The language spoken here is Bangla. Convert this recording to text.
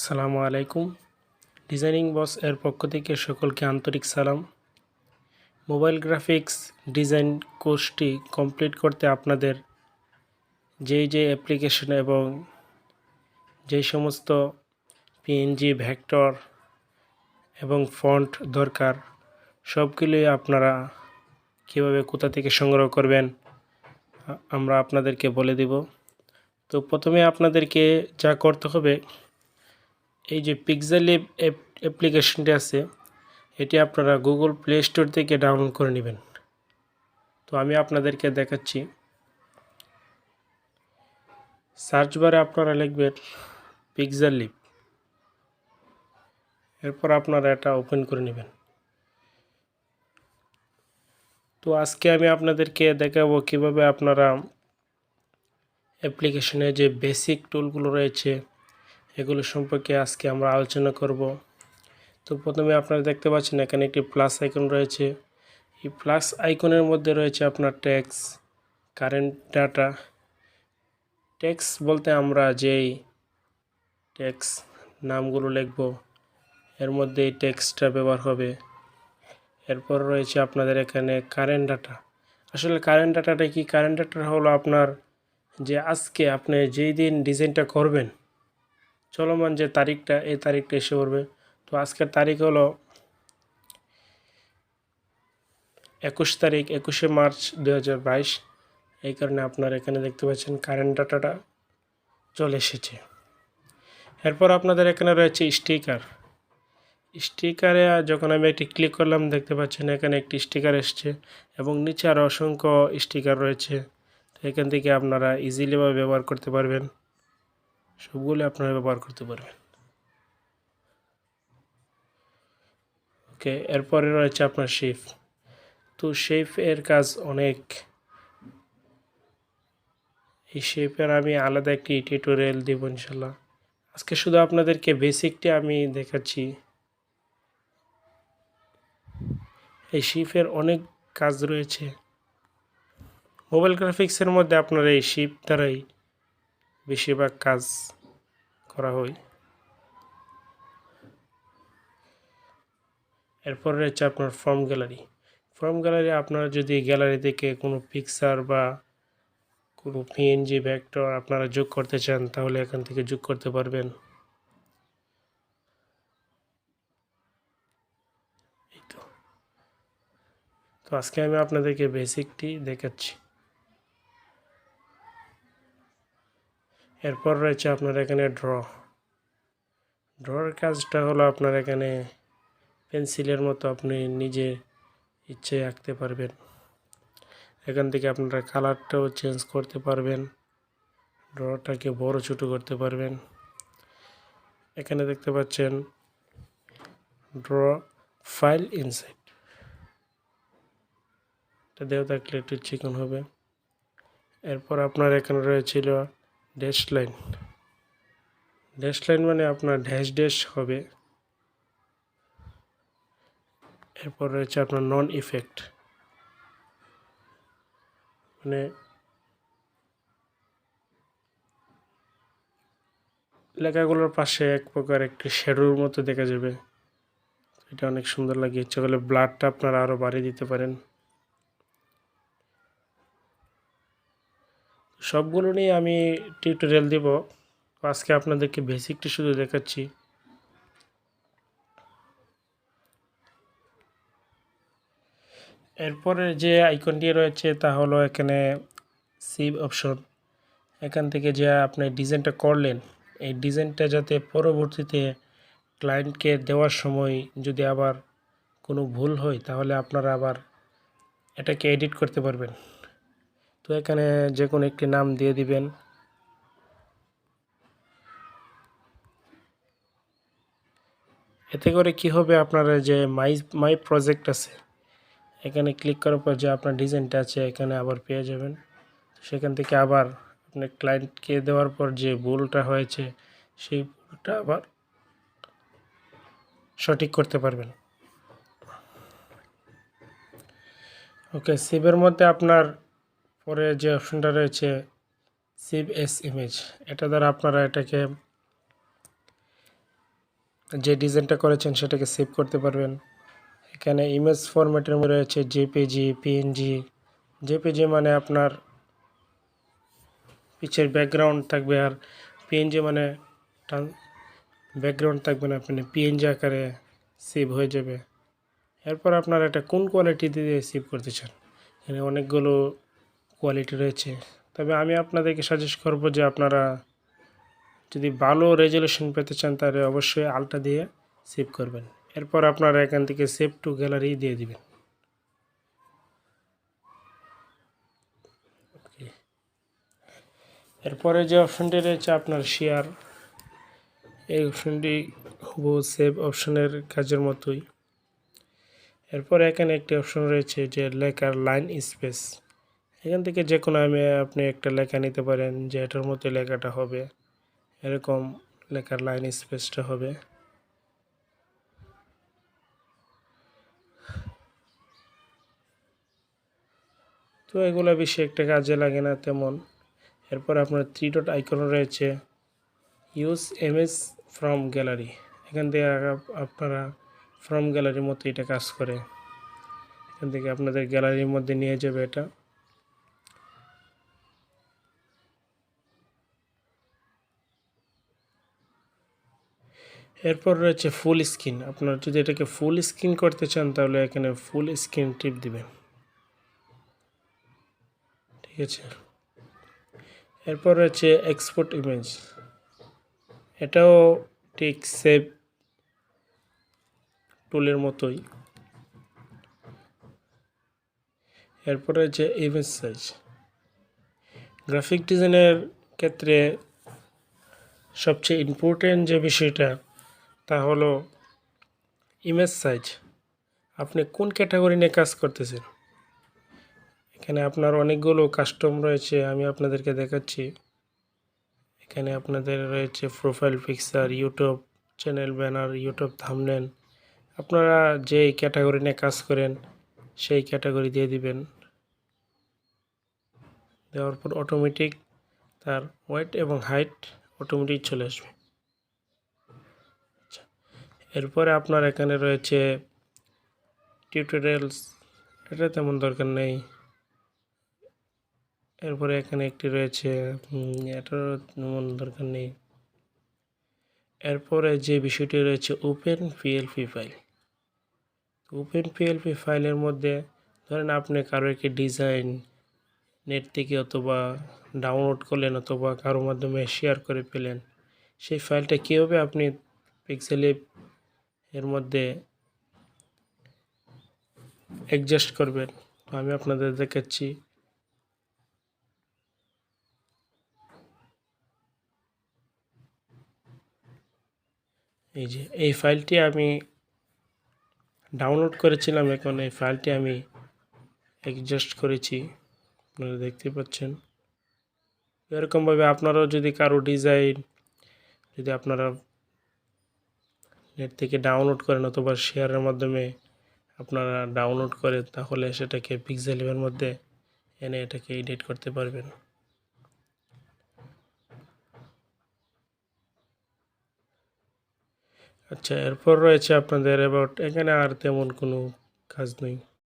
আসসালামু আলাইকুম। ডিজাইনিং বস এর পক্ষ থেকে সকলকে আন্তরিক সালাম। মোবাইল গ্রাফিক্স ডিজাইন কোর্সটি কমপ্লিট করতে আপনাদের যেই অ্যাপ্লিকেশন এবং যেই সমস্ত পিএনজি, ভেক্টর এবং ফন্ট দরকার সবগুলোই আপনারা কীভাবে কোথা থেকে সংগ্রহ করবেন আমরা আপনাদেরকে বলে দেব। তো প্রথমে আপনাদেরকে যা করতে হবে, এই যে পিক্সেলল্যাব অ্যাপ্লিকেশনটি আছে এটি আপনারা গুগল প্লে স্টোর থেকে ডাউনলোড করে নেবেন। তো আমি আপনাদেরকে দেখাচ্ছি। সার্চ বারে আপনারা লিখবেন পিক্সেলল্যাব, এরপর আপনারা এটা ওপেন করে নেবেন। তো আজকে আমি আপনাদেরকে দেখাবো কিভাবে আপনারা অ্যাপ্লিকেশনে যে বেসিক টুলগুলো রয়েছে এগুলো সম্পর্কে আজকে আমরা আলোচনা করব। তো প্রথমে আপনারা দেখতে পাচ্ছেন এখানে একটি প্লাস আইকন রয়েছে। এই প্লাস আইকনের মধ্যে রয়েছে আপনার টেক্সট, কারেন্ট ডাটা। টেক্সট বলতে আমরা যেই টেক্সট নামগুলো লিখব এর মধ্যে এই টেক্সটটা ব্যবহার হবে। এরপর রয়েছে আপনাদের এখানে কারেন্ট ডাটা। আসলে কারেন্ট ডাটাটা কি? কারেন্ট ডাটা হলো আপনার যে আজকে আপনি যেই দিন ডিজাইনটা করবেন চলমান যে তারিখটা, এই তারিখটা এসে পড়বে। তো আজকের তারিখ হলো 21 মার্চ 2022। এই কারণে আপনারা এখানে দেখতে পাচ্ছেন কারেন্ট ডাটাটা চলে এসেছে। এরপর আপনাদের এখানে রয়েছে স্টিকার। স্টিকারে যখন আমি একটি ক্লিক করলাম দেখতে পাচ্ছেন এখানে একটি স্টিকার এসছে এবং নিচে আরও অসংখ্য স্টিকার রয়েছে। তো এখান থেকে আপনারা ইজিলিভাবে ব্যবহার করতে পারবেন, সবগুলো আপনারা ব্যবহার করতে পারবেন। ওকে, এরপরে রয়েছে আপনার শেপ। তো শেপ এর কাজ অনেক। এই শেপের আমি আলাদা একটি টিউটোরিয়াল দেব ইনশাল্লাহ। আজকে শুধু আপনাদেরকে বেসিকটি আমি দেখাচ্ছি। এই শেপের অনেক কাজ রয়েছে। মোবাইল গ্রাফিক্সের মধ্যে আপনার এই শেপ দ্বারাই বেশিরভাগ কাজ করা হয়। এরপর রয়েছে আপনার ফর্ম গ্যালারি। ফর্ম গ্যালারি আপনারা যদি গ্যালারি থেকে কোনো পিকচার বা কোনো পিএনজি, ভেক্টর আপনারা যোগ করতে চান তাহলে এখান থেকে যোগ করতে পারবেন। তো আজকে আমি আপনাদেরকে বেসিকটি দেখাচ্ছি। এরপর রয়েছে আপনার এখানে ড্রর কাজটা হলো আপনার এখানে পেন্সিলের মতো আপনি নিজে ইচ্ছে আঁকতে পারবেন। এখান থেকে আপনারা কালারটাও চেঞ্জ করতে পারবেন, ড্রটাকে বড় ছোট করতে পারবেন। এখানে দেখতে পাচ্ছেন ড্র ফাইল ইনসাইড, এটা দেওয়া থাকলে একটু চিকন হবে। এরপর আপনার এখানে রয়েছিল ড্যাশ লাইন। ড্যাশ লাইন মানে আপনার ড্যাশ হবে। এরপর রয়েছে আপনার নন ইফেক্ট, মানে লেখাগুলোর পাশে এক প্রকার একটি শ্যাডোর মতো দেখা যাবে, এটা অনেক সুন্দর লাগে। ইচ্ছা করলে ব্লাডটা আপনারা আরও বাড়িয়ে দিতে পারেন। সবগুলো নিয়ে আমি টিউটোরিয়াল দেব, আজকে আপনাদেরকে বেসিকটি শুধু দেখাচ্ছি। এরপরে যে আইকনটি রয়েছে তা হলো এখানে সেভ অপশন। এখান থেকে যে আপনি ডিজাইনটা করলেন এই ডিজাইনটা যাতে পরবর্তীতে ক্লায়েন্টকে দেওয়ার সময় যদি আবার কোনো ভুল হয় তাহলে আপনারা আবার এটাকে এডিট করতে পারবেন। তো এখানে যে কোনো একটি নাম দিয়ে দিবেন। এতে করে কি হবে, আপনারা যে মাই প্রজেক্ট আছে এখানে ক্লিক করার পর যে আপনার ডিজাইনটা আছে এখানে আবার পেয়ে যাবেন। সেখান থেকে আবার আপনি ক্লায়েন্টকে দেওয়ার পর যে ভুলটা হয়েছে সেই ভুলটা আবার সঠিক করতে পারবেন। ওকে, সেভের মধ্যে আপনার পরে যে অপশনটা রয়েছে সেভ এস ইমেজ, এটা দ্বারা আপনারা এটাকে যে ডিজাইনটা করেছেন সেটাকে সেভ করতে পারবেন। এখানে ইমেজ ফরম্যাটের মধ্যে রয়েছে জেপিজি, পিএনজি। জেপিজি মানে আপনার পিছের ব্যাকগ্রাউন্ড থাকবে, আর পিএনজি মানে ব্যাকগ্রাউন্ড থাকবে না, আপনি পিএনজি আকারে সেভ হয়ে যাবে। এরপর আপনারা এটা কোন কোয়ালিটি দিয়ে সেভ করতে চান, এখানে অনেকগুলো কোয়ালিটি রয়েছে। তবে আমি আপনাদেরকে সাজেস্ট করব যে আপনারা যদি ভালো রেজলিউশন পেতে চান তাহলে অবশ্যই আলট্রা দিয়ে সেভ করবেন। এরপর আপনারা এখান থেকে সেভ টু গ্যালারি দিয়ে দিবেন। এরপরে যে অপশনটি রয়েছে আপনার শেয়ার, এই অপশনটি হুবহু সেভ অপশনের কাজের মতোই। এরপর এখানে একটি অপশন রয়েছে যে লেখার লাইন স্পেস, এখান থেকে যে কোনো আপনি একটা লেখা নিতে পারেন যে এটার মতো লেখাটা হবে, এরকম লেখার লাইন স্পেসটা হবে। তো এগুলো বেশি একটা কাজে লাগে না তেমন। এরপর আপনার 3 ডট আইকন রয়েছে ইউজ ইমেজ ফ্রম গ্যালারি, এখান থেকে আপনারা ফ্রম গ্যালারির মতো এটা কাজ করে, এখান থেকে আপনাদের গ্যালারির মধ্যে নিয়ে যাবে এটা। এরপর রয়েছে ফুল স্ক্রিন, আপনারা যদি এটাকে ফুল স্ক্রিন করতে চান তাহলে এখানে ফুল স্ক্রিন টিপ দিবেন, ঠিক আছে। এরপর রয়েছে এক্সপোর্ট ইমেজ, এটাও ঠিক সেভ টুলের মতোই। এরপর রয়েছে ইমেজ সাইজ, গ্রাফিক ডিজাইনের ক্ষেত্রে সবচেয়ে ইম্পর্টেন্ট যে বিষয়টা তা হলো ইমেজ সাইজ। আপনি কোন ক্যাটাগরি নিয়ে কাজ করতেছেন, এখানে আপনার অনেকগুলো কাস্টম রয়েছে, আমি আপনাদেরকে দেখাচ্ছি। এখানে আপনাদের রয়েছে profile picture, YouTube channel banner, YouTube thumbnail. আপনারা যেই ক্যাটাগরি নিয়ে কাজ করেন সেই ক্যাটাগরি দিয়ে দিবেন, দেওয়ার পর অটোমেটিক তার ওয়েট এবং হাইট অটোমেটিক চলে আসবে। আচ্ছা, এরপরে আপনার এখানে রয়েছে টিউটোরিয়ালস, এটা তেমন দরকার নেই। এরপরে এখানে একটি রয়েছে, এটারও তেমন দরকার নেই। এরপরে যে বিষয়টি রয়েছে open PLP file, open PLP ফাইলের মধ্যে ধরেন আপনি কারো একটি ডিজাইন নেট থেকে অথবা ডাউনলোড করলেন অথবা কারো মাধ্যমে শেয়ার করে পেলেন, সেই ফাইলটা কীভাবে আপনি পিক্সেলএব এর মধ্যে অ্যাডজাস্ট করবেন আমি আপনাদের দেখাচ্ছি। এই যে এই ফাইলটি আমি ডাউনলোড করেছিলাম, এখন এই ফাইলটি আমি অ্যাডজাস্ট করেছি, আপনারা দেখতে পাচ্ছেন। এরকমভাবে আপনারাও যদি কারো ডিজাইন যদি আপনারা নেট থেকে ডাউনলোড করেন অথবা শেয়ারের মাধ্যমে আপনারা ডাউনলোড করেন, তাহলে সেটাকে পিক্সেলের মধ্যে এনে এটাকে এডিট করতে পারবেন। আচ্ছা, এরপর রয়েছে আপনাদের অ্যাবাউট, এখানে আর তেমন কোনো কাজ নেই।